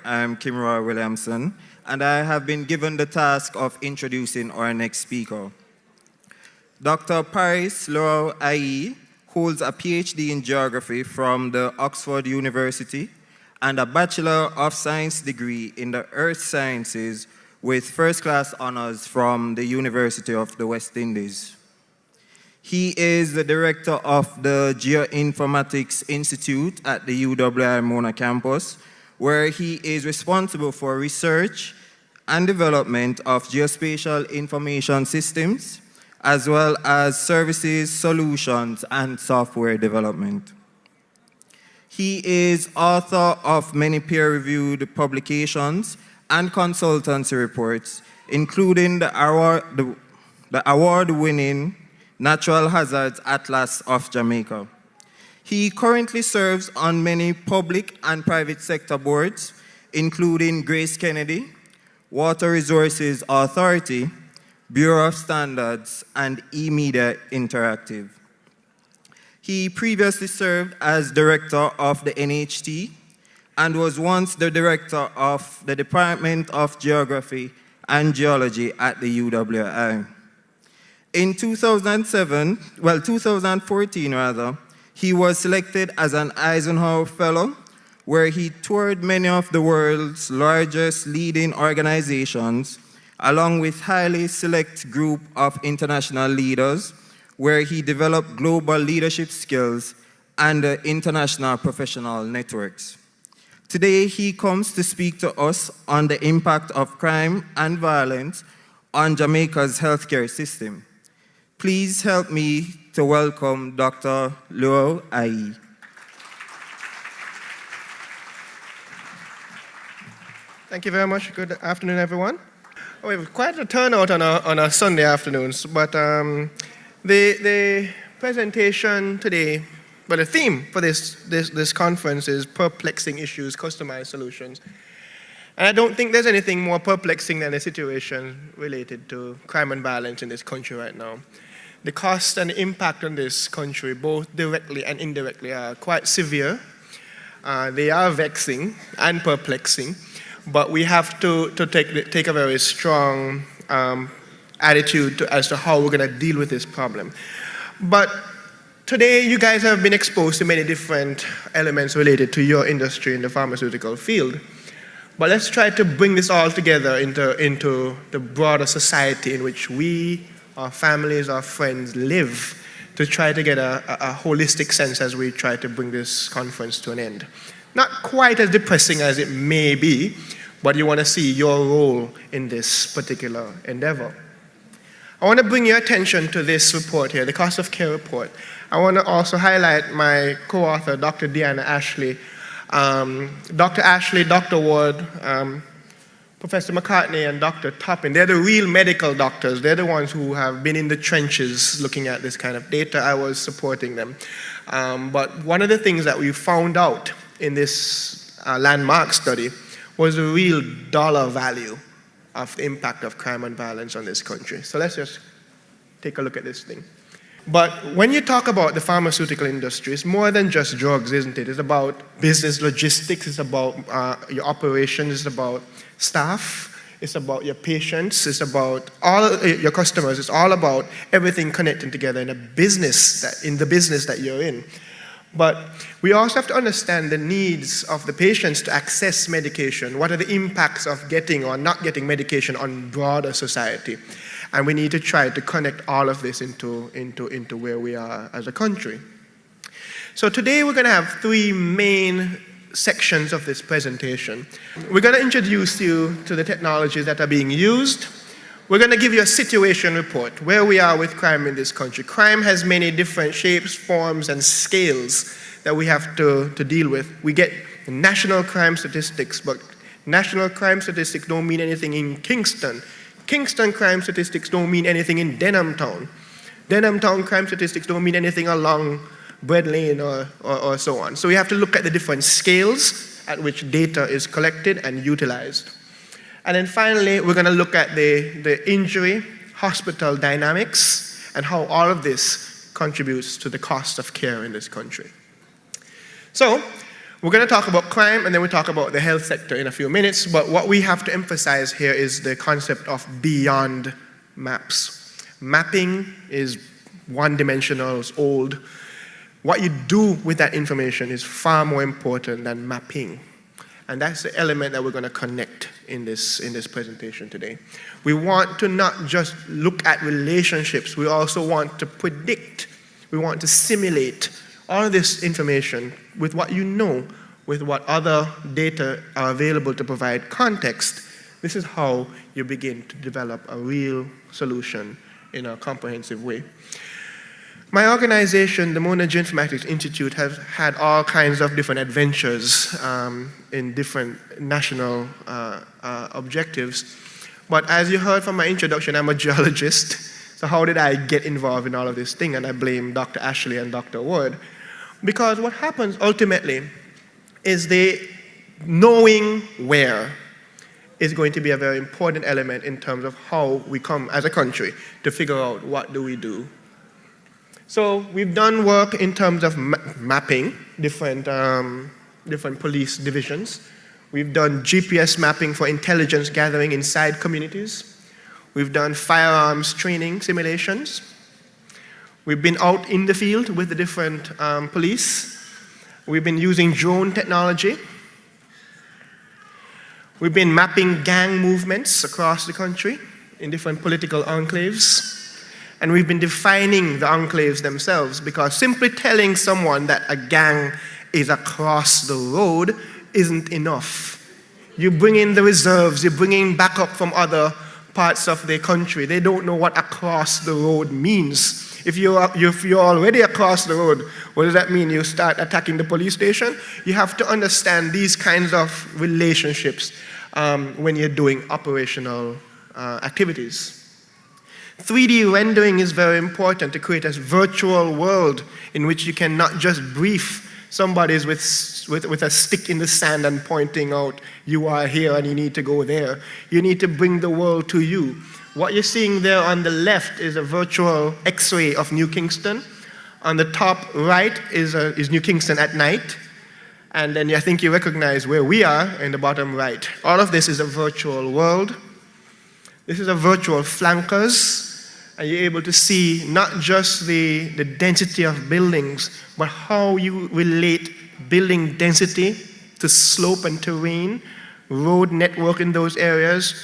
I'm Kimroy Williamson, and I have been given the task of introducing our next speaker. Dr. Parris Lyew-Ayee holds a PhD in geography from the Oxford University and a Bachelor of Science degree in the Earth Sciences with first-class honors from the University of the West Indies. He is the director of the Geoinformatics Institute at the Lyew-Ayee Mona campus, where he is responsible for research and development of geospatial information systems, as well as services, solutions, and software development. He is author of many peer-reviewed publications and consultancy reports, including the award-winning Natural Hazards Atlas of Jamaica. He currently serves on many public and private sector boards, including Grace Kennedy, Water Resources Authority, Bureau of Standards, and eMedia Interactive. He previously served as director of the NHT and was once the director of the Department of Geography and Geology at the Lyew-Ayee. In 2014, he was selected as an Eisenhower Fellow, where he toured many of the world's largest leading organizations, along with highly select group of international leaders, where he developed global leadership skills and international professional networks. Today, he comes to speak to us on the impact of crime and violence on Jamaica's healthcare system. Please help me to welcome Dr. Lyew-Ayee. Thank you very much. Good afternoon, everyone. We have quite a turnout on our Sunday afternoons, but the presentation today, but the theme for this conference is perplexing issues, customized solutions. And I don't think there's anything more perplexing than the situation related to crime and violence in this country right now. The cost and the impact on this country, both directly and indirectly, are quite severe. They are vexing and perplexing, but we have to take a very strong attitude as to how we're going to deal with this problem. But today, you guys have been exposed to many different elements related to your industry in the pharmaceutical field. But let's try to bring this all together into the broader society in which we, our families, our friends live, to try to get a holistic sense as we try to bring this conference to an end. Not quite as depressing as it may be, but you want to see your role in this particular endeavor. I want to bring your attention to this report here, the cost of care report. I want to also highlight my co-author, Dr. Deanna Ashley. Dr. Ashley, Dr. Ward, Professor McCartney, and Dr. Toppin. They're the real medical doctors. They're the ones who have been in the trenches looking at this kind of data. I was supporting them. But one of the things that we found out in this landmark study was the real dollar value of the impact of crime and violence on this country. So let's just take a look at this thing. But when you talk about the pharmaceutical industry, it's more than just drugs, isn't it? It's about business logistics, it's about your operations, it's about staff, it's about your patients, it's about all your customers, it's all about everything connecting together in the business that you're in. But we also have to understand the needs of the patients to access medication. What are the impacts of getting or not getting medication on broader society? And we need to try to connect all of this into where we are as a country. So today we're going to have three main sections of this presentation. We're going to introduce you to the technologies that are being used. We're going to give you a situation report, where we are with crime in this country. Crime has many different shapes, forms, and scales that we have to deal with. We get national crime statistics, but national crime statistics don't mean anything in Kingston. Kingston crime statistics don't mean anything in Denham Town. Denham Town crime statistics don't mean anything along Bread Lane or so on. So we have to look at the different scales at which data is collected and utilized. And then finally, we're going to look at the injury, hospital dynamics, and how all of this contributes to the cost of care in this country. So We're going to talk about crime, and then we'll talk about the health sector in a few minutes, but what we have to emphasize here is the concept of beyond maps. Mapping is one-dimensional, it's old. What you do with that information is far more important than mapping. And that's the element that we're going to connect in this presentation today. We want to not just look at relationships, we also want to predict, we want to simulate all of this information with what you know, with what other data are available to provide context. This is how you begin to develop a real solution in a comprehensive way. My organization, the Mona Geoinformatics Institute, has had all kinds of different adventures in different national objectives. But as you heard from my introduction, I'm a geologist. So how did I get involved in all of this thing? And I blame Dr. Ashley and Dr. Wood. Because what happens ultimately is knowing where is going to be a very important element in terms of how we come as a country to figure out what do we do. So we've done work in terms of mapping different police divisions. We've done GPS mapping for intelligence gathering inside communities. We've done firearms training simulations. We've been out in the field with the different police. We've been using drone technology. We've been mapping gang movements across the country in different political enclaves. And we've been defining the enclaves themselves, because simply telling someone that a gang is across the road isn't enough. You bring in the reserves, you bring in backup from other parts of the country. They don't know what across the road means. If you're already across the road, what does that mean? You start attacking the police station? You have to understand these kinds of relationships when you're doing operational activities. 3D rendering is very important to create a virtual world in which you can not just brief somebody with a stick in the sand and pointing out, you are here and you need to go there. You need to bring the world to you. What you're seeing there on the left is a virtual X-ray of New Kingston. On the top right is New Kingston at night. And then I think you recognize where we are in the bottom right. All of this is a virtual world. This is a virtual flankers, and you're able to see not just the density of buildings, but how you relate building density to slope and terrain, road network in those areas,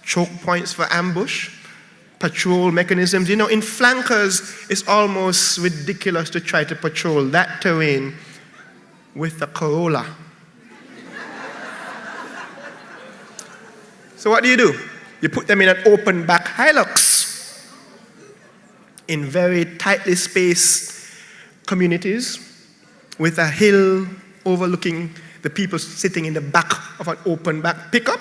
choke points for ambush, patrol mechanisms. You know, in flankers, it's almost ridiculous to try to patrol that terrain with a Corolla. So what do? You put them in an open back Hilux in very tightly spaced communities with a hill overlooking the people sitting in the back of an open back pickup.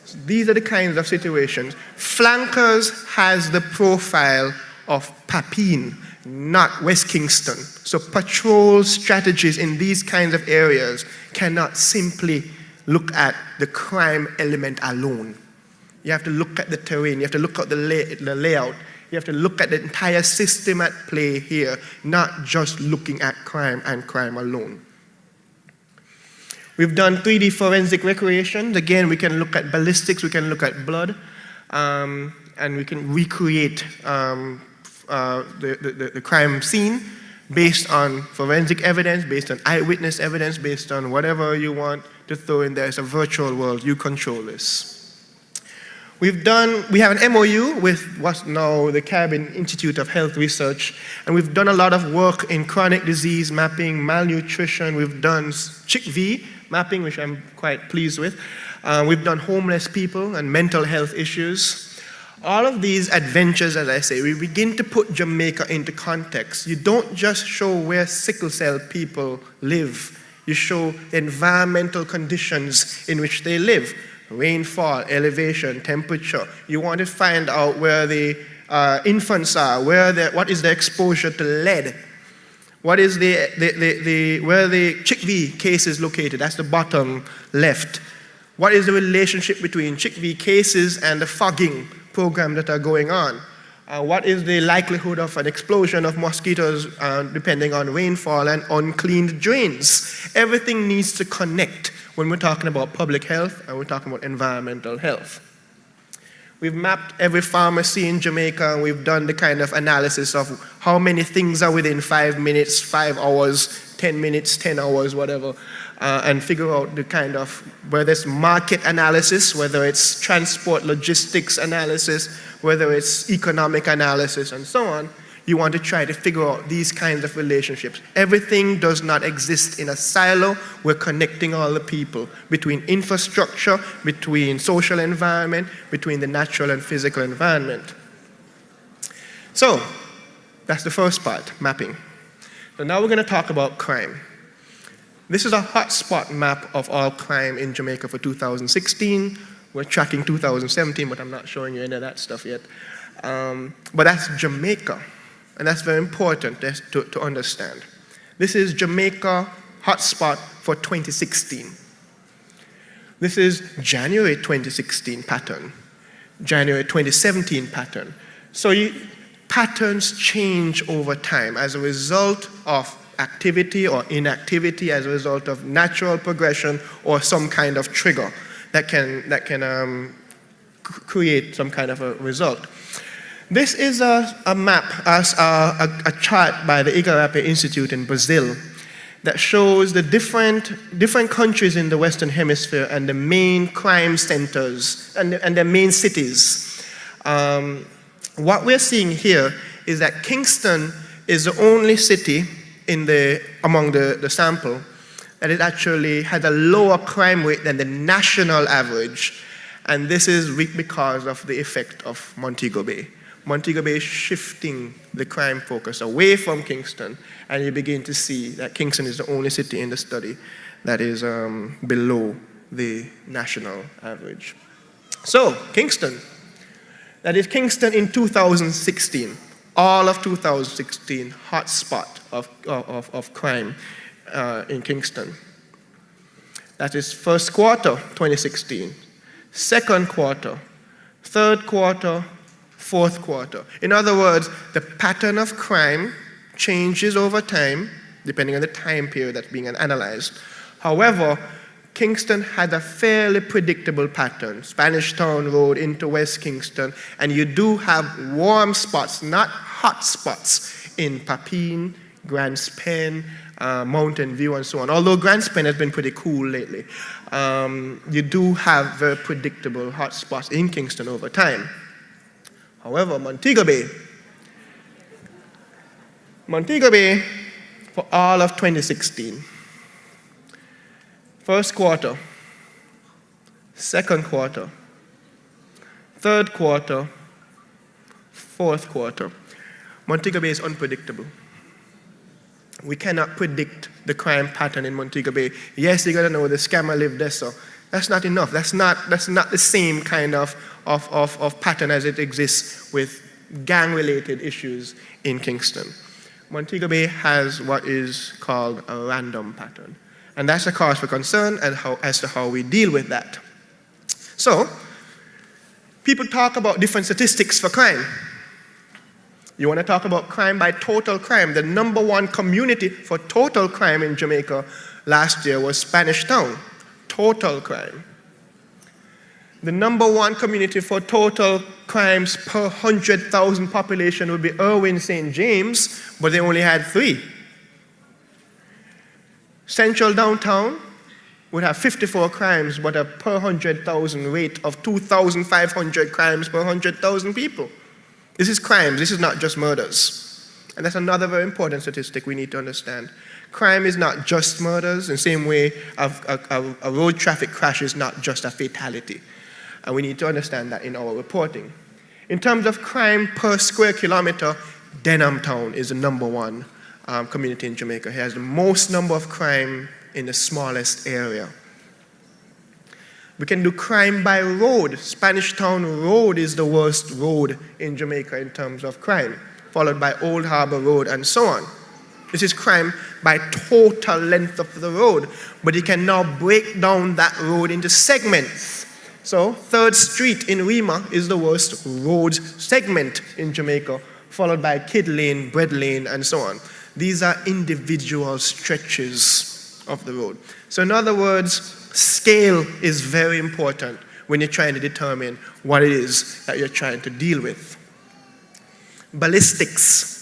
So these are the kinds of situations. Flankers has the profile of Papine, not West Kingston. So patrol strategies in these kinds of areas cannot simply look at the crime element alone. You have to look at the terrain, you have to look at the layout, you have to look at the entire system at play here, not just looking at crime and crime alone. We've done 3D forensic recreation. Again, we can look at ballistics, we can look at blood, and we can recreate the crime scene based on forensic evidence, based on eyewitness evidence, based on whatever you want to throw in there. It's a virtual world, you control this. We have an MOU with what's now the Cari-Med Institute of Health Research, and we've done a lot of work in chronic disease mapping, malnutrition. We've done CHICV mapping, which I'm quite pleased with. We've done homeless people and mental health issues. All of these adventures, as I say, we begin to put Jamaica into context. You don't just show where sickle cell people live. You show the environmental conditions in which they live. Rainfall, elevation, temperature. You want to find out where the infants are, what is the exposure to lead, what is where the CHICV case is located. That's the bottom left. What is the relationship between CHICV cases and the fogging program that are going on? What is the likelihood of an explosion of mosquitoes depending on rainfall and uncleaned drains? Everything needs to connect when we're talking about public health and we're talking about environmental health. We've mapped every pharmacy in Jamaica, and we've done the kind of analysis of how many things are within 5 minutes, 5 hours, 10 minutes, 10 hours, whatever, and figure out the kind of, whether it's market analysis, whether it's transport logistics analysis, whether it's economic analysis, and so on. You want to try to figure out these kinds of relationships. Everything does not exist in a silo. We're connecting all the people between infrastructure, between social environment, between the natural and physical environment. So that's the first part, mapping. So now we're going to talk about crime. This is a hotspot map of all crime in Jamaica for 2016. We're tracking 2017, but I'm not showing you any of that stuff yet. But that's Jamaica. And that's very important to understand. This is Jamaica hotspot for 2016. This is January 2016 pattern, January 2017 pattern. So patterns change over time as a result of activity or inactivity, as a result of natural progression or some kind of trigger that can create some kind of a result. This is a map, a chart by the Igarapé Institute in Brazil that shows the different countries in the Western Hemisphere and the main crime centers and their main cities. What we're seeing here is that Kingston is the only city among the sample that it actually had a lower crime rate than the national average, and this is because of the effect of Montego Bay. Montego Bay is shifting the crime focus away from Kingston, and you begin to see that Kingston is the only city in the study that is below the national average. So, Kingston. That is Kingston in 2016. All of 2016, hot spot of crime in Kingston. That is first quarter 2016, second quarter, third quarter, fourth quarter. In other words, the pattern of crime changes over time, depending on the time period that's being analyzed. However, Kingston had a fairly predictable pattern, Spanish Town Road into West Kingston, and you do have warm spots, not hot spots, in Papine, Grants Pen, Mountain View, and so on. Although Grants Pen has been pretty cool lately, you do have very predictable hot spots in Kingston over time. However, Montego Bay for all of 2016. First quarter, second quarter, third quarter, fourth quarter. Montego Bay is unpredictable. We cannot predict the crime pattern in Montego Bay. Yes, you gotta know the scammer lived there, so that's not enough. That's not the same kind of pattern as it exists with gang-related issues in Kingston. Montego Bay has what is called a random pattern. And that's a cause for concern as to how we deal with that. So, people talk about different statistics for crime. You want to talk about crime by total crime. The #1 community for total crime in Jamaica last year was Spanish Town. Total crime. The #1 community for total crimes per 100,000 population would be Irwin St. James, but they only had 3. Central Downtown would have 54 crimes, but a per 100,000 rate of 2,500 crimes per 100,000 people. This is crimes, this is not just murders. And that's another very important statistic we need to understand. Crime is not just murders, in the same way a road traffic crash is not just a fatality. And we need to understand that in our reporting. In terms of crime per square kilometer, Denham Town is the #1 community in Jamaica. It has the most number of crime in the smallest area. We can do crime by road. Spanish Town Road is the worst road in Jamaica in terms of crime, followed by Old Harbour Road and so on. This is crime by total length of the road, but you can now break down that road into segments. So 3rd Street in Rima is the worst road segment in Jamaica, followed by Kid Lane, Bread Lane, and so on. These are individual stretches of the road. So in other words, scale is very important when you're trying to determine what it is that you're trying to deal with. Ballistics.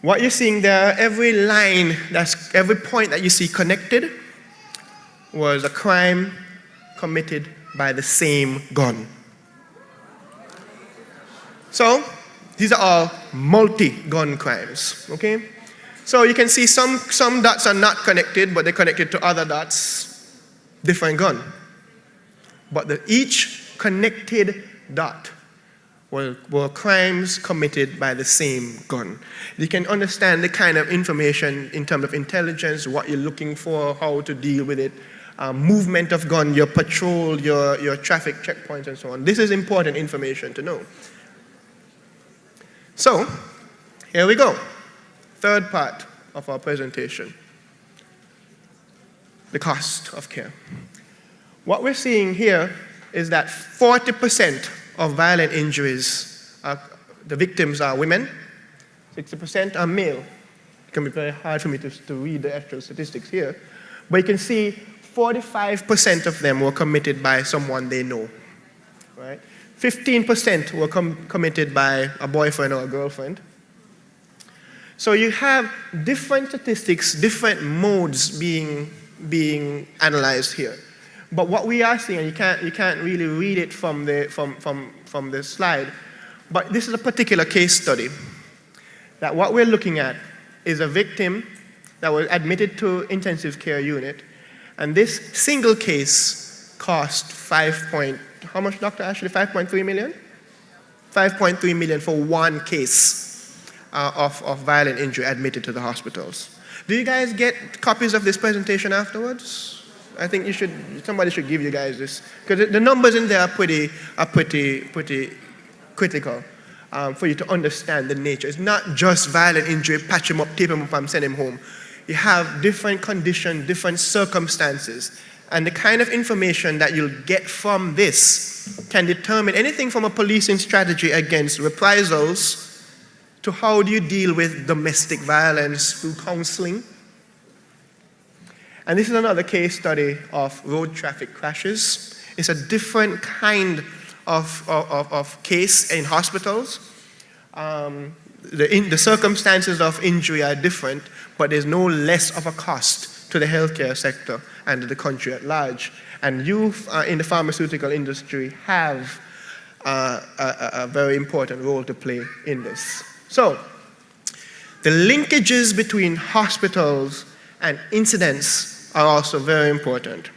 What you're seeing there, every point that you see connected was a crime committed by the same gun. So these are all multi-gun crimes, okay? So you can see some dots are not connected, but they're connected to other dots, different gun. But each connected dot were crimes committed by the same gun. You can understand the kind of information in terms of intelligence, what you're looking for, how to deal with it, movement of gun, your patrol, your traffic checkpoints, and so on. This is important information to know. So, here we go. Third part of our presentation, the cost of care. What we're seeing here is that 40% of violent injuries, the victims are women, 60% are male. It can be very hard for me to read the actual statistics here, but you can see 45% of them were committed by someone they know, right? 15% were committed by a boyfriend or a girlfriend. So you have different statistics, different modes being analyzed here. But what we are seeing, and you can't really read it from the slide, but this is a particular case study. That what we're looking at is a victim that was admitted to intensive care unit, and this single case cost how much, Dr. Ashley? 5.3 million? 5.3 million for one case of violent injury admitted to the hospitals. Do you guys get copies of this presentation afterwards? I think somebody should give you guys this, because the numbers in there are pretty critical for you to understand the nature. It's not just violent injury, patch him up, tape him up, and send him home. You have different conditions, different circumstances, and the kind of information that you'll get from this can determine anything from a policing strategy against reprisals to how do you deal with domestic violence through counseling. And this is another case study of road traffic crashes. It's a different kind of case in hospitals. The circumstances of injury are different, but there's no less of a cost to the healthcare sector and to the country at large. And you in the pharmaceutical industry have a very important role to play in this. So, the linkages between hospitals and incidents are also very important.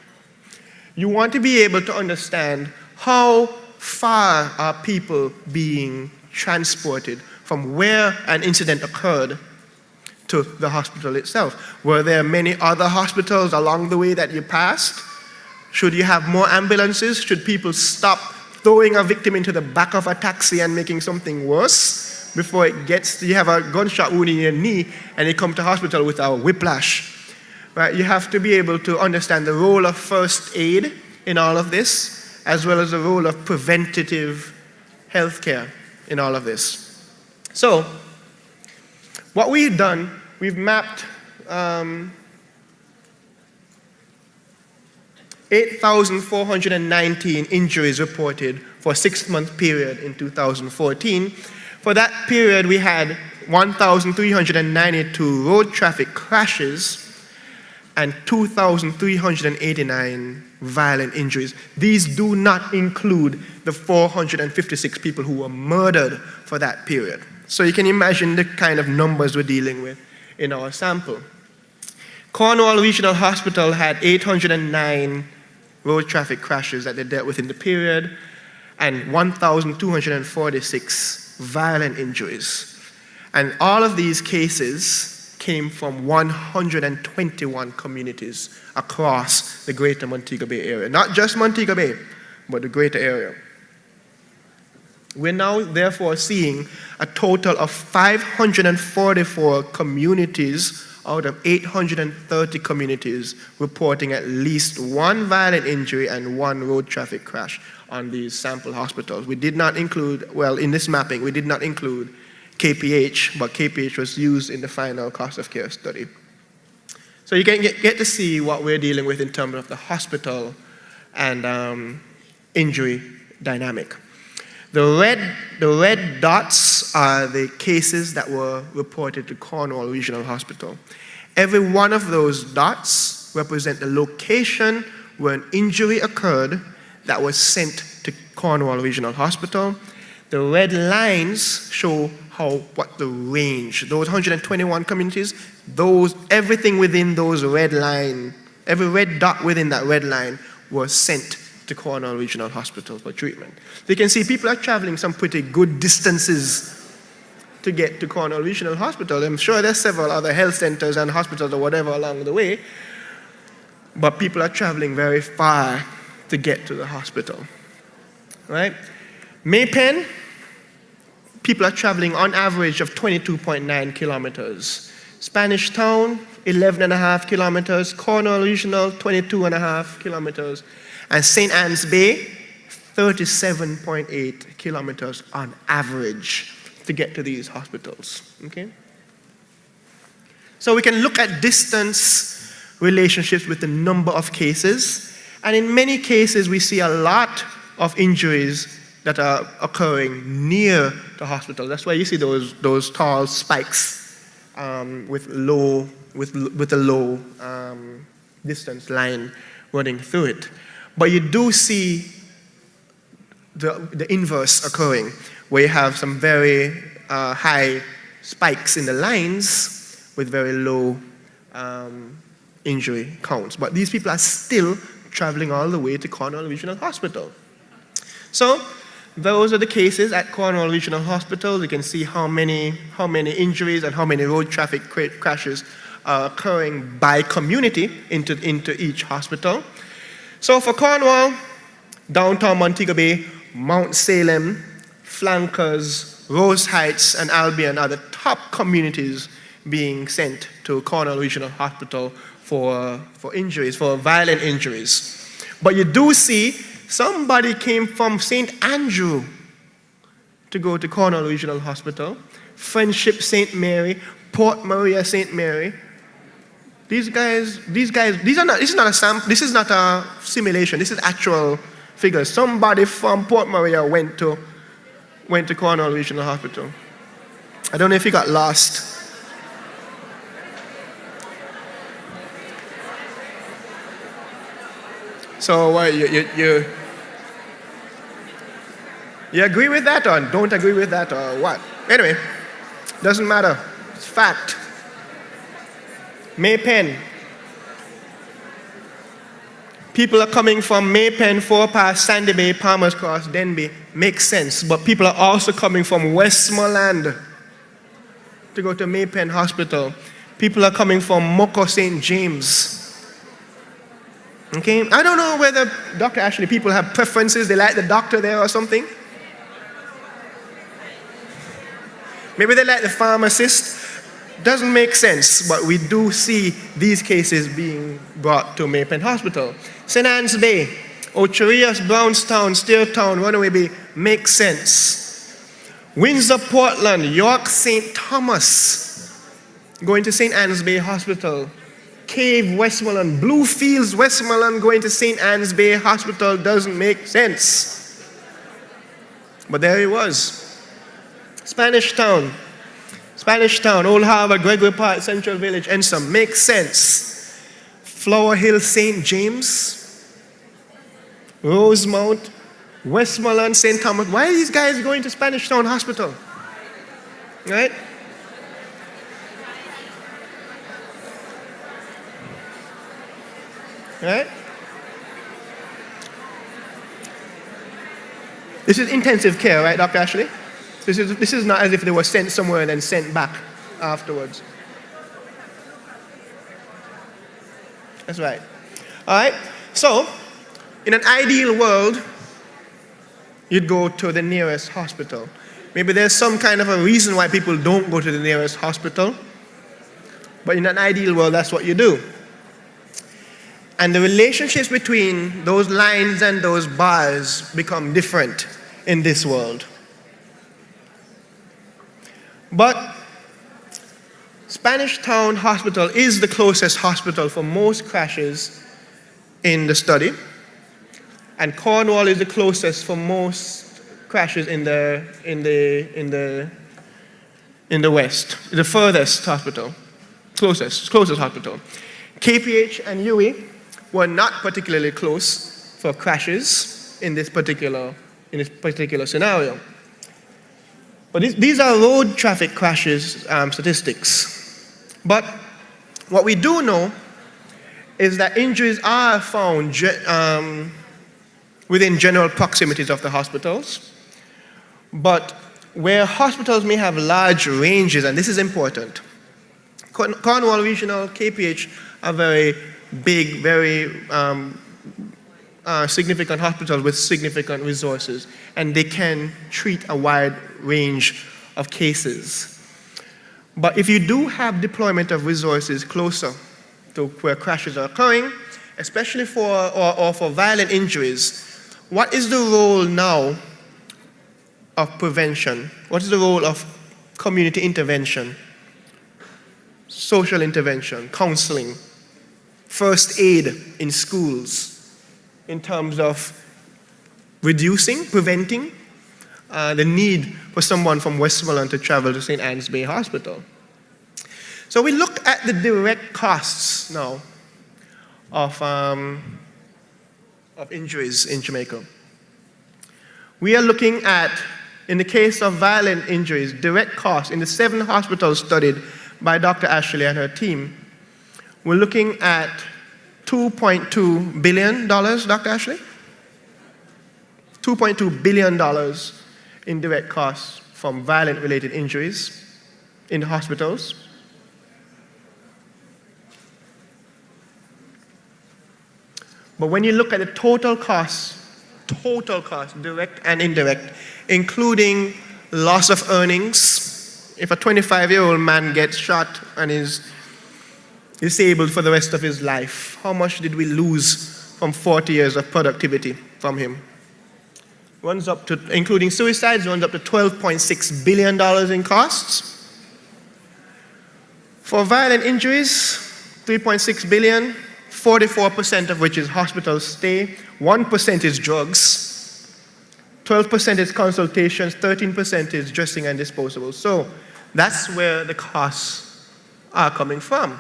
You want to be able to understand how far are people being transported from where an incident occurred to the hospital itself. Were there many other hospitals along the way that you passed? Should you have more ambulances? Should people stop throwing a victim into the back of a taxi and making something worse before it gets, you have a gunshot wound in your knee and you come to hospital with a whiplash? Right? You have to be able to understand the role of first aid in all of this, as well as the role of preventative healthcare in all of this. So, what we've done, we've mapped 8,419 injuries reported for a 6-month period in 2014. For that period, we had 1,392 road traffic crashes and 2,389 violent injuries. These do not include the 456 people who were murdered for that period. So you can imagine the kind of numbers we're dealing with in our sample. Cornwall Regional Hospital had 809 road traffic crashes that they dealt with in the period, and 1,246 violent injuries. And all of these cases came from 121 communities across the greater Montego Bay area. Not just Montego Bay, but the greater area. We're now therefore seeing a total of 544 communities out of 830 communities reporting at least one violent injury and one road traffic crash on these sample hospitals. We did not include, well, in this mapping, we did not include KPH, but KPH was used in the final cost of care study. So you can get to see what we're dealing with in terms of the hospital and injury dynamic. The red dots are the cases that were reported to Cornwall Regional Hospital. Every one of those dots represent the location where an injury occurred that was sent to Cornwall Regional Hospital. The red lines show what the range, those 121 communities, everything within those red line, every red dot within that red line was sent to Cornwall Regional Hospital for treatment. So you can see people are traveling some pretty good distances to get to Cornwall Regional Hospital. I'm sure there's several other health centers and hospitals or whatever along the way, but people are traveling very far to get to the hospital, right? Maypen, people are traveling on average of 22.9 kilometers. Spanish Town, 11.5 kilometers. Cornwall Regional, 22.5 kilometers. And St. Anne's Bay, 37.8 kilometers on average to get to these hospitals, okay? So we can look at distance relationships with the number of cases, and in many cases we see a lot of injuries that are occurring near the hospital. That's why you see those tall spikes with a low distance line running through it. But you do see the inverse occurring, where you have some very high spikes in the lines with very low injury counts. But these people are still traveling all the way to Cornwall Regional Hospital. So those are the cases at Cornwall Regional Hospital. You can see how many injuries and how many road traffic crashes are occurring by community into each hospital. So for Cornwall, downtown Montego Bay, Mount Salem, Flankers, Rose Heights, and Albion are the top communities being sent to Cornwall Regional Hospital for injuries, for violent injuries. But you do see somebody came from St. Andrew to go to Cornwall Regional Hospital, Friendship St. Mary, Port Maria St. Mary. This is not a simulation, this is actual figures. Somebody from Port Maria went to Cornwall Regional Hospital. I don't know if he got lost. So you agree with that or don't agree with that or what? Anyway, doesn't matter. It's fact. Maypen. People are coming from Maypen, Forepass, Sandy Bay, Palmer's Cross, Denby. Makes sense. But people are also coming from Westmoreland to go to Maypen Hospital. People are coming from Moko St. James. Okay? I don't know whether, Dr. Ashley, people have preferences. They like the doctor there or something. Maybe they like the pharmacist. Doesn't make sense, but we do see these cases being brought to Maypen Hospital. St. Anne's Bay, Ocherias, Brownstown, Steertown, Runaway Bay, makes sense. Windsor, Portland, York, St. Thomas, going to St. Anne's Bay Hospital. Cave, Westmoreland, Bluefields, Westmoreland, going to St. Anne's Bay Hospital doesn't make sense. But there he was. Spanish Town, Old Harbor, Gregory Park, Central Village, Ensom, makes sense. Flower Hill, St. James, Rosemount, Westmoreland, St. Thomas. Why are these guys going to Spanish Town Hospital? Right? Right? This is intensive care, right, Dr. Ashley? This is not as if they were sent somewhere and then sent back afterwards. That's right. All right? So, in an ideal world, you'd go to the nearest hospital. Maybe there's some kind of a reason why people don't go to the nearest hospital, but in an ideal world, that's what you do. And the relationships between those lines and those bars become different in this world. But Spanish Town Hospital is the closest hospital for most crashes in the study, and Cornwall is the closest for most crashes in the West, the furthest hospital, closest hospital. KPH and Lyew-Ayee were not particularly close for crashes in this particular scenario. But these are road traffic crashes statistics. But what we do know is that injuries are found within general proximities of the hospitals. But where hospitals may have large ranges, and this is important, Cornwall Regional, KPH, are very big, very significant hospitals with significant resources, and they can treat a wide range of cases. But if you do have deployment of resources closer to where crashes are occurring, especially for violent injuries, what is the role now of prevention? What is the role of community intervention, social intervention, counseling, first aid in schools, in terms of reducing, preventing the need for someone from Westmoreland to travel to St. Anne's Bay Hospital? So we look at the direct costs now of injuries in Jamaica. We are looking at, in the case of violent injuries, direct costs in the 7 hospitals studied by Dr. Ashley and her team. We're looking at $2.2 billion, Dr. Ashley? $2.2 billion in direct costs from violent-related injuries in hospitals. But when you look at the total costs, direct and indirect, including loss of earnings, if a 25-year-old man gets shot and is disabled for the rest of his life, how much did we lose from 40 years of productivity from him? Runs up to, including suicides, runs up to $12.6 billion in costs. For violent injuries, $3.6 billion, 44% of which is hospital stay, 1% is drugs, 12% is consultations, 13% is dressing and disposables. So that's where the costs are coming from.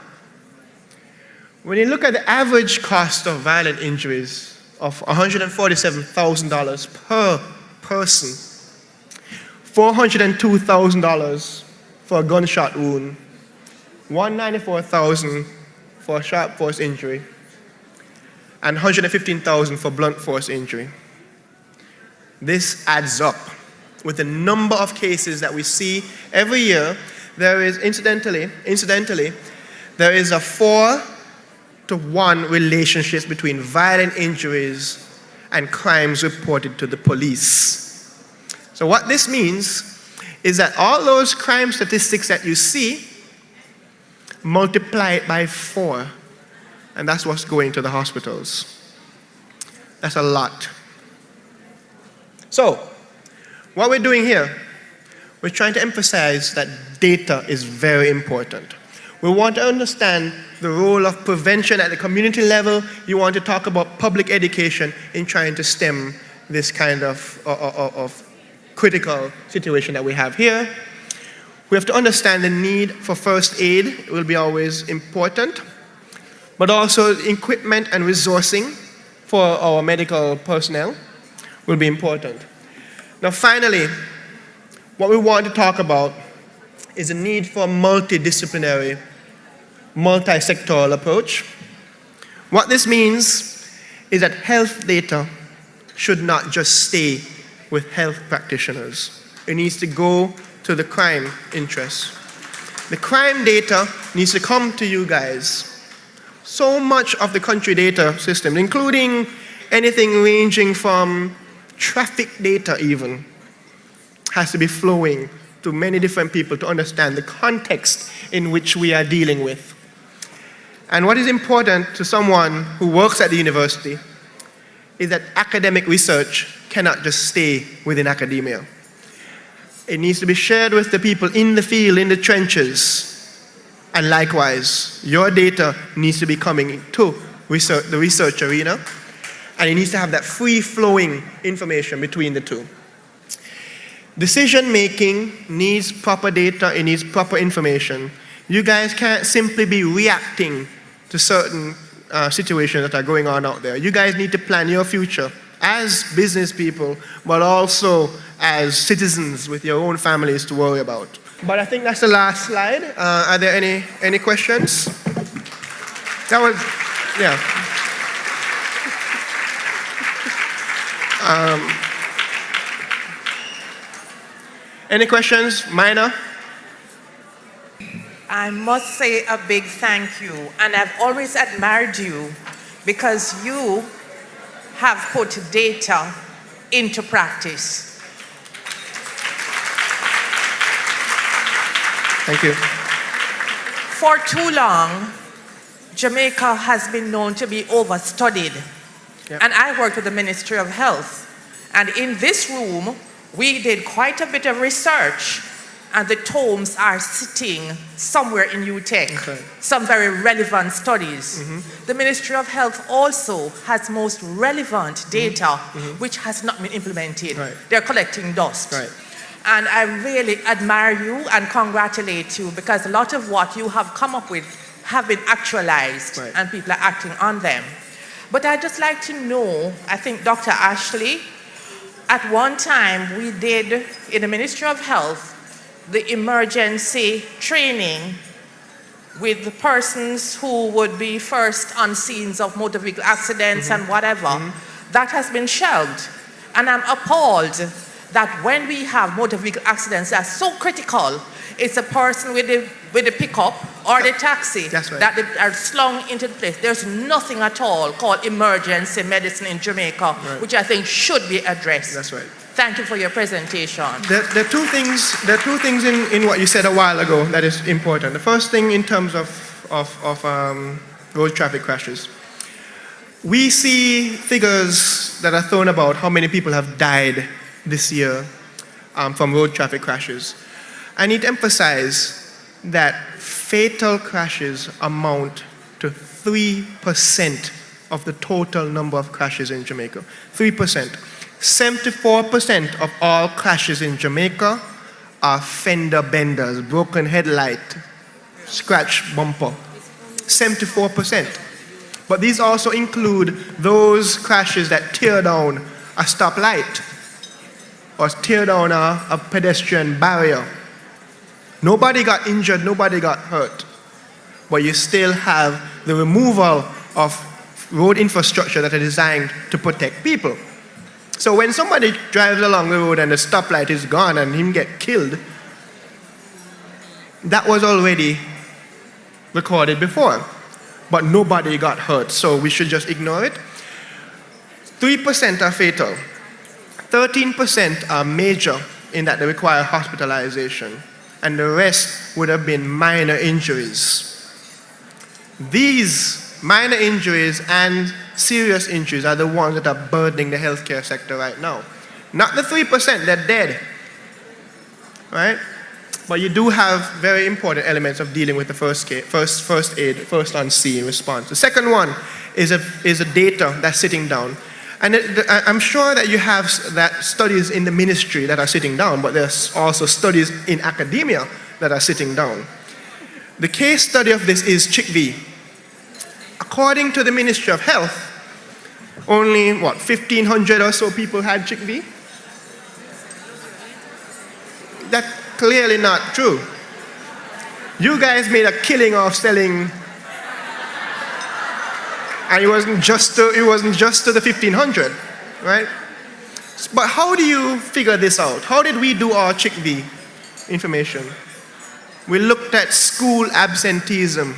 When you look at the average cost of violent injuries of $147,000 per person, $402,000 for a gunshot wound, $194,000 for a sharp force injury, and $115,000 for blunt force injury. This adds up with the number of cases that we see every year. There is, incidentally, there is a 4-to-1 relationship between violent injuries and crimes reported to the police. So what this means is that all those crime statistics that you see, multiply it by 4, and that's what's going to the hospitals. That's a lot. So, what we're doing here, we're trying to emphasize that data is very important. We want to understand the role of prevention at the community level. You want to talk about public education in trying to stem this kind of critical situation that we have here. We have to understand the need for first aid. It will be always important, but also equipment and resourcing for our medical personnel will be important. Now finally, what we want to talk about is the need for a multidisciplinary, multi-sectoral approach. What this means is that health data should not just stay with health practitioners. It needs to go to the crime interests. The crime data needs to come to you guys. So much of the country data system, including anything ranging from traffic data even, has to be flowing to many different people to understand the context in which we are dealing with. And what is important to someone who works at the university is that academic research cannot just stay within academia. It needs to be shared with the people in the field, in the trenches, And likewise, your data needs to be coming to the research arena, and it needs to have that free-flowing information between the two. Decision-making needs proper data, it needs proper information. You guys can't simply be reacting to certain situations that are going on out there. You guys need to plan your future as business people, but also as citizens with your own families to worry about. But I think that's the last slide. Are there any questions? That was, yeah. Any questions, minor? I must say a big thank you, and I've always admired you because you have put data into practice. Thank you. For too long, Jamaica has been known to be overstudied. Yep. And I worked with the Ministry of Health. And in this room, we did quite a bit of research, and the tomes are sitting somewhere in UTech, okay. Some very relevant studies. Mm-hmm. The Ministry of Health also has most relevant data, mm-hmm. which has not been implemented. Right. They're collecting dust. Right. And I really admire you and congratulate you because a lot of what you have come up with have been actualized, right. And people are acting on them. But I'd just like to know, I think Dr. Ashley, at one time we did in the Ministry of Health the emergency training with the persons who would be first on scenes of motor vehicle accidents, mm-hmm. and whatever. Mm-hmm. That has been shelved. And I'm appalled that when we have motor vehicle accidents that are so critical, it's a person with the pickup or the taxi, right. That they are slung into the place. There's nothing at all called emergency medicine in Jamaica, right. Which I think should be addressed. That's right. Thank you for your presentation. There are two things in what you said a while ago that is important. The first thing in terms of road traffic crashes. We see figures that are thrown about how many people have died this year from road traffic crashes. I need to emphasize that fatal crashes amount to 3% of the total number of crashes in Jamaica. 3%. 74% of all crashes in Jamaica are fender benders, broken headlight, scratch bumper. 74%. But these also include those crashes that tear down a stoplight or tear down a pedestrian barrier. Nobody got injured, nobody got hurt. But you still have the removal of road infrastructure that are designed to protect people. So when somebody drives along the road and the stoplight is gone and him get killed, that was already recorded before. But nobody got hurt, so we should just ignore it. 3% are fatal. 13% are major in that they require hospitalization. And the rest would have been minor injuries. These minor injuries and serious injuries are the ones that are burdening the healthcare sector right now. Not the 3%, they're dead. Right? But you do have very important elements of dealing with the first aid, first on scene response. The second one is a data that's sitting down. And I'm sure that you have that studies in the ministry that are sitting down, but there's also studies in academia that are sitting down. The case study of this is CHICV. According to the Ministry of Health, only, 1,500 or so people had CHICV? That's clearly not true. You guys made a killing off selling, and it wasn't just to the 1,500, right? But how do you figure this out? How did we do our CHICV information? We looked at school absenteeism.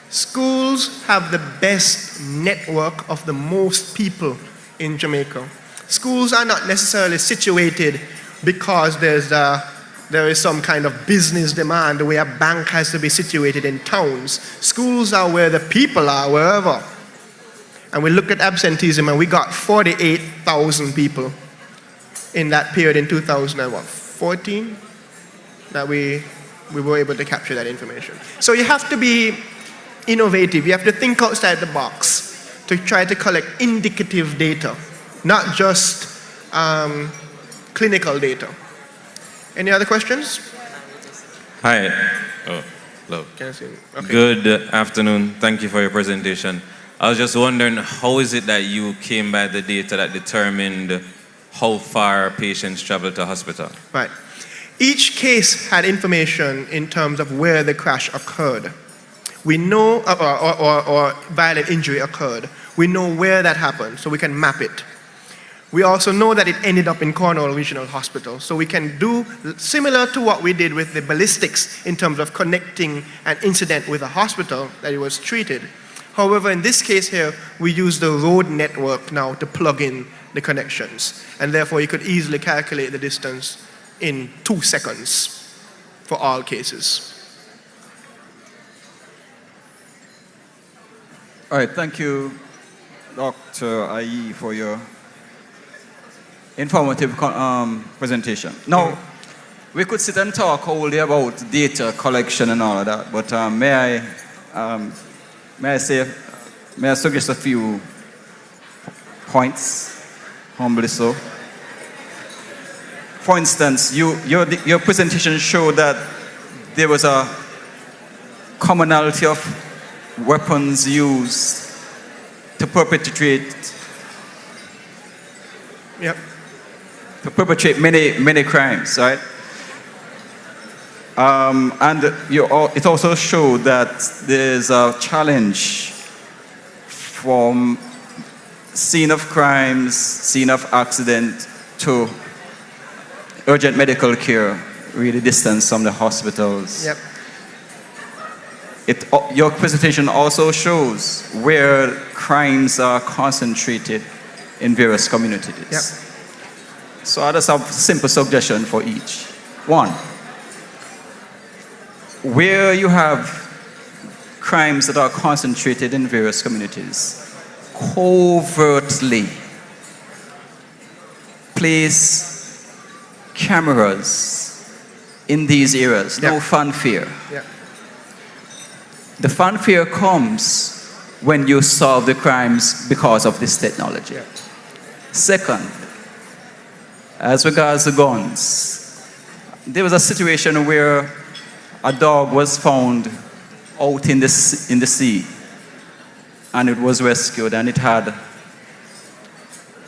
Schools have the best network of the most people in Jamaica. Schools are not necessarily situated because there is some kind of business demand, the way a bank has to be situated in towns. Schools are where the people are, wherever. And we looked at absenteeism and we got 48,000 people in that period in 2014 that we we were able to capture that information. So you have to be innovative. You have to think outside the box to try to collect indicative data, not just clinical data. Any other questions? Hi. Oh, hello. Can I see? Okay. Good afternoon. Thank you for your presentation. I was just wondering, how is it that you came by the data that determined how far patients travel to hospital? Right. Each case had information in terms of where the crash occurred. We know, or violent injury occurred. We know where that happened, so we can map it. We also know that it ended up in Cornwall Regional Hospital, so we can do similar to what we did with the ballistics in terms of connecting an incident with a hospital that it was treated. However, in this case here, we use the road network now to plug in the connections, and therefore you could easily calculate the distance in 2 seconds for all cases. All right, thank you, Dr. Ayee, for your informative presentation. Now, we could sit and talk all day about data collection and all of that, but may I suggest a few points, humbly so. For instance, your presentation showed that there was a commonality of weapons used to perpetrate many crimes, right? And it also showed that there's a challenge from scene of crimes, scene of accident to urgent medical care, really distance from the hospitals. Yep. Your presentation also shows where crimes are concentrated in various communities. Yep. So I just have a simple suggestion for each. One, where you have crimes that are concentrated in various communities, covertly place cameras in these areas, no fanfare. Yep. The fanfare comes when you solve the crimes because of this technology. Yep. Second, as regards to guns, there was a situation where a dog was found out in the sea, and it was rescued, and it had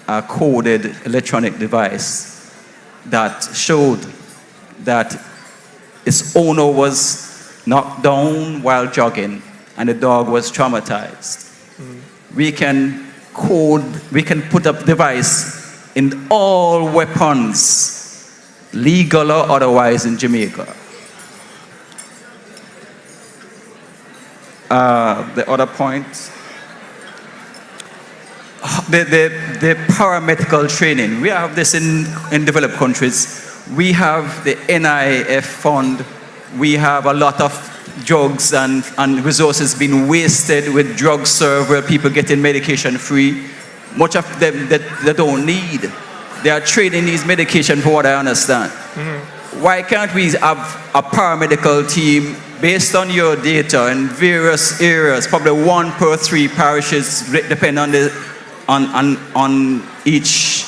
a coded electronic device that showed that its owner was knocked down while jogging, and the dog was traumatized. We can put up device in all weapons, legal or otherwise, in Jamaica. The other point, the paramedical training. We have this in developed countries. We have the NIF fund. We have a lot of drugs and resources being wasted with drug serve where people getting medication free. Much of them that they don't need. They are trading these medication for what I understand. Mm-hmm. Why can't we have a paramedical team based on your data in various areas, probably 1 per 3 parishes, depending on each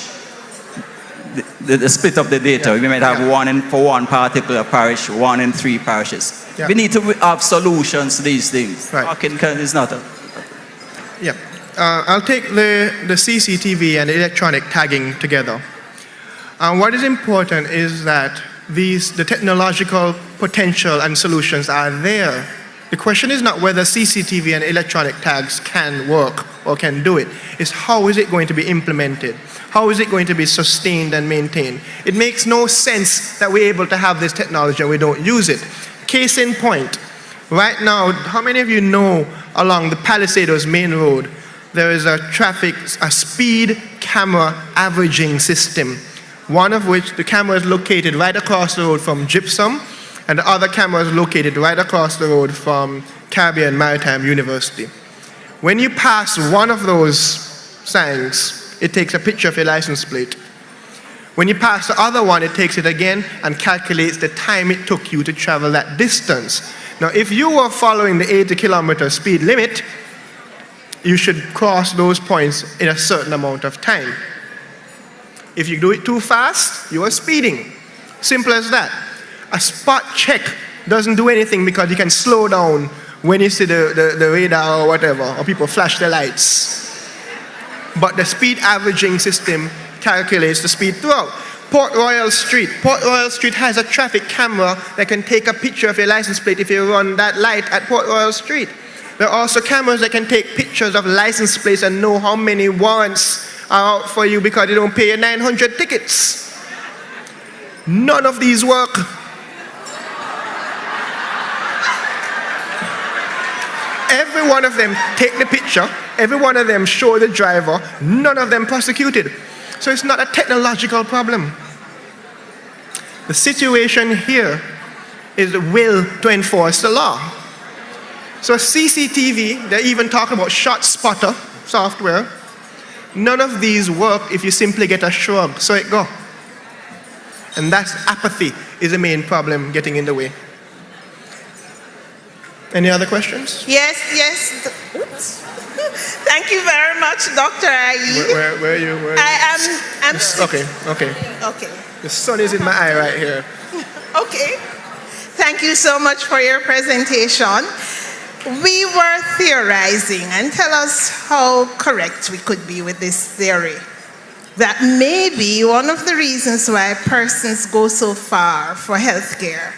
the split of the data. We might have one for one particular parish, 1 in 3 parishes. Yeah. We need to have solutions to these things. Right. It's not a... Yeah. I'll take the CCTV and electronic tagging together. What is important is that the technological potential and solutions are there. The question is not whether CCTV and electronic tags can work or can do it. It's how is it going to be implemented? How is it going to be sustained and maintained? It makes no sense that we're able to have this technology and we don't use it. Case in point, right now, how many of you know along the Palisadoes main road, there is a speed camera averaging system, one of which the camera is located right across the road from Gypsum, and the other camera is located right across the road from Caribbean Maritime University. When you pass one of those signs, it takes a picture of your license plate. When you pass the other one, it takes it again and calculates the time it took you to travel that distance. Now, if you were following the 80-kilometer speed limit, you should cross those points in a certain amount of time. If you do it too fast, you are speeding. Simple as that. A spot check doesn't do anything because you can slow down when you see the radar or whatever, or people flash their lights. But the speed averaging system calculates the speed throughout. Port Royal Street has a traffic camera that can take a picture of your license plate if you run that light at Port Royal Street. There are also cameras that can take pictures of license plates and know how many warrants are out for you because you don't pay your 900 tickets. None of these work. Every one of them take the picture, every one of them show the driver, none of them prosecuted. So it's not a technological problem. The situation here is the will to enforce the law. So CCTV, they even talk about shot spotter software. None of these work if you simply get a shrug, so it go. And that's apathy is the main problem getting in the way. Any other questions? Yes. Oops. Thank you very much, Dr. Ayee. Where are you? I'm Okay. The sun is in my eye right here. Okay. Thank you so much for your presentation. We were theorizing, and tell us how correct we could be with this theory. That maybe one of the reasons why persons go so far for healthcare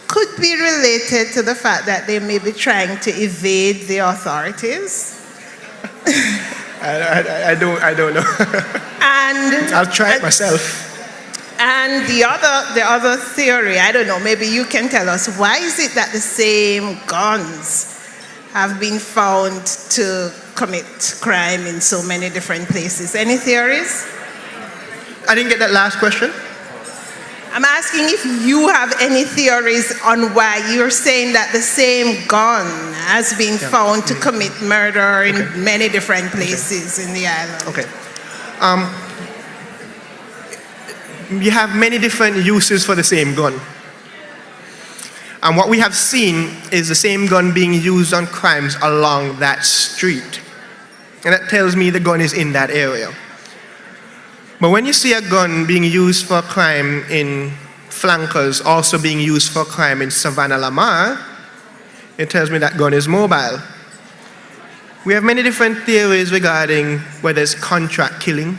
could be related to the fact that they may be trying to evade the authorities. I don't know. And I'll try it myself. And the other theory, I don't know, maybe you can tell us, why is it that the same guns have been found to commit crime in so many different places? Any theories? I didn't get that last question. I'm asking if you have any theories on why you're saying that the same gun has been found to commit murder in many different places in the island. Okay. You have many different uses for the same gun. And what we have seen is the same gun being used on crimes along that street. And that tells me the gun is in that area. But when you see a gun being used for crime in Flankers, also being used for crime in Savannah-Lamar, it tells me that gun is mobile. We have many different theories regarding whether it's contract killing.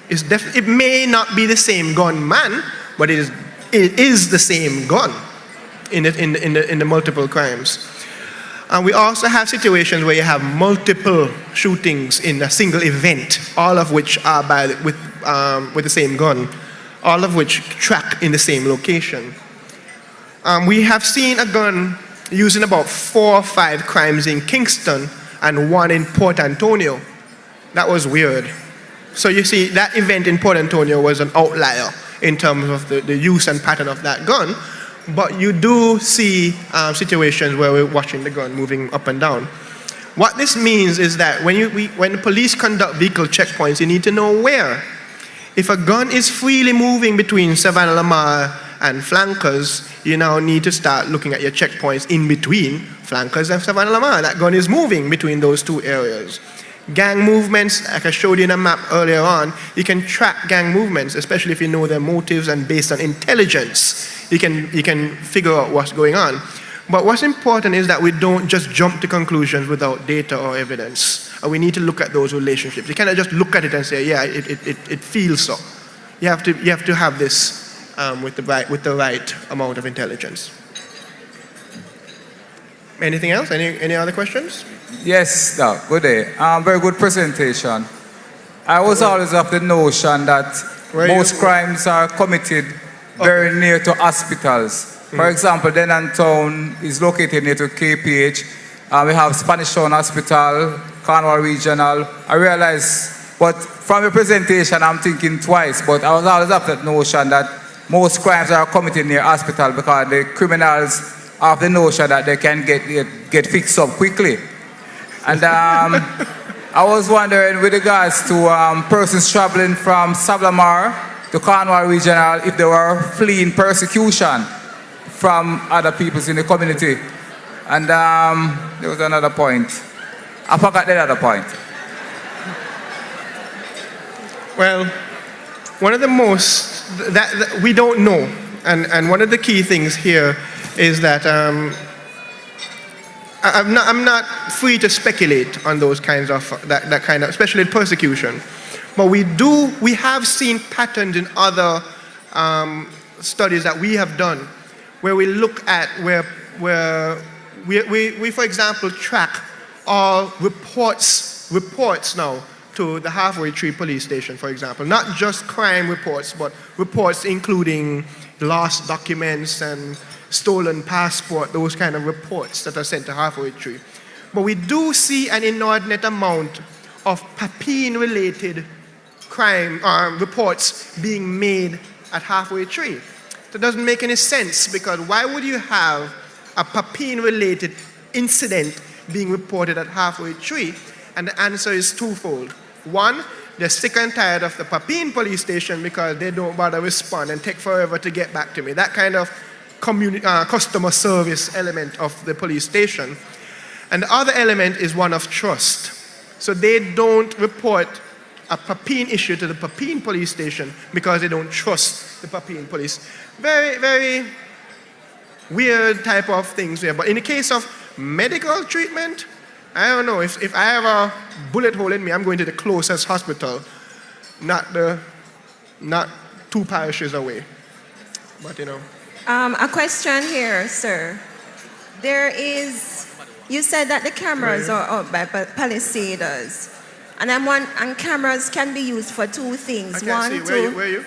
It may not be the same gunman, but it is the same gun in the multiple crimes. And we also have situations where you have multiple shootings in a single event, all of which are with the same gun, all of which track in the same location. We have seen a gun used in about 4 or 5 crimes in Kingston and 1 in Port Antonio. That was weird. So you see, that event in Port Antonio was an outlier in terms of the use and pattern of that gun. But you do see situations where we're watching the gun moving up and down. What this means is that when the police conduct vehicle checkpoints, you need to know where. If a gun is freely moving between Savannah-Lamar and Flankers, you now need to start looking at your checkpoints in between Flankers and Savannah-Lamar. That gun is moving between those 2 areas. Gang movements, like I showed you in a map earlier on, you can track gang movements, especially if you know their motives, and based on intelligence, you can figure out what's going on. But what's important is that we don't just jump to conclusions without data or evidence. We need to look at those relationships. You cannot just look at it and say, yeah, it feels so. You have to have this with the right amount of intelligence. Anything else? Any other questions? Yes, Doc. Good day. Very good presentation. I was always of the notion that most crimes are committed very near to hospitals. For example, Denan Town is located near to KPH. We have Spanish Town Hospital, Cornwall Regional. I realize, but from your presentation, I'm thinking twice, but I was always of that notion that most crimes are committed near hospital because the criminals have the notion that they can get fixed up quickly. And I was wondering with regards to persons traveling from Savannah-Lamar to Cornwall Regional if they were fleeing persecution from other peoples in the community. And there was another point. I forgot the other point. Well, one of the most that we don't know, and one of the key things here is that I'm not free to speculate on those kinds of that kind of, especially persecution. But we have seen patterns in other studies that we have done, where we look at where we for example track all reports now to the Halfway Tree police station, for example. Not just crime reports, but reports including lost documents and stolen passport, those kind of reports that are sent to Halfway Tree. But we do see an inordinate amount of Papine-related crime reports being made at Halfway Tree. That doesn't make any sense, because why would you have a Papine-related incident being reported at Halfway Tree? And the answer is twofold. One, they're sick and tired of the Papine police station because they don't bother respond and take forever to get back to me. That kind of customer service element of the police station. And the other element is one of trust. So they don't report a Papine issue to the Papine police station because they don't trust the Papine police. Very, very weird type of things there. But in the case of medical treatment, I don't know, if I have a bullet hole in me, I'm going to the closest hospital, not 2 parishes away. But you know. A question here, sir. You said that the cameras are out by palisaders. And cameras can be used for 2 things. I can't see. Where are you?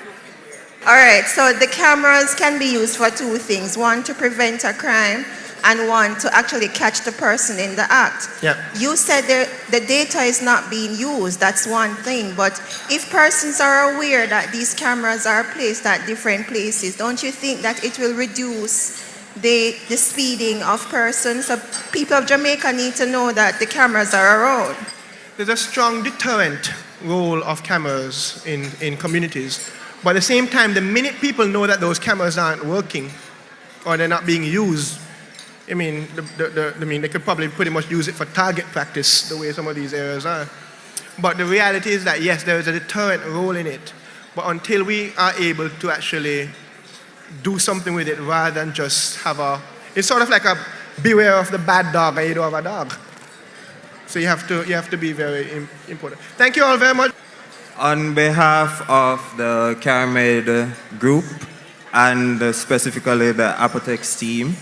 All right, so the cameras can be used for 2 things. One, to prevent a crime, and one, to actually catch the person in the act. Yeah. You said the data is not being used, that's one thing, but if persons are aware that these cameras are placed at different places, don't you think that it will reduce the speeding of persons? So people of Jamaica need to know that the cameras are around. There's a strong deterrent role of cameras in communities. But at the same time, the minute people know that those cameras aren't working or they're not being used, I mean, they could probably pretty much use it for target practice, the way some of these areas are. But the reality is that, yes, there is a deterrent role in it. But until we are able to actually do something with it rather than just it's sort of like a beware of the bad dog and you don't have a dog. So you have to be very important. Thank you all very much. On behalf of the Cari-Med group and specifically the Apotex team,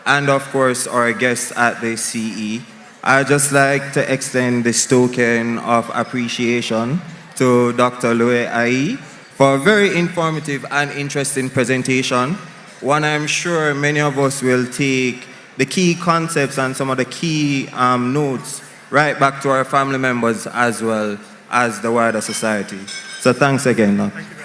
and of course our guests at the CE, I'd just like to extend this token of appreciation to Dr. Lyew-Ayee for a very informative and interesting presentation. One I'm sure many of us will take the key concepts and some of the key notes right back to our family members as well as the wider society. So thanks again. Thank you.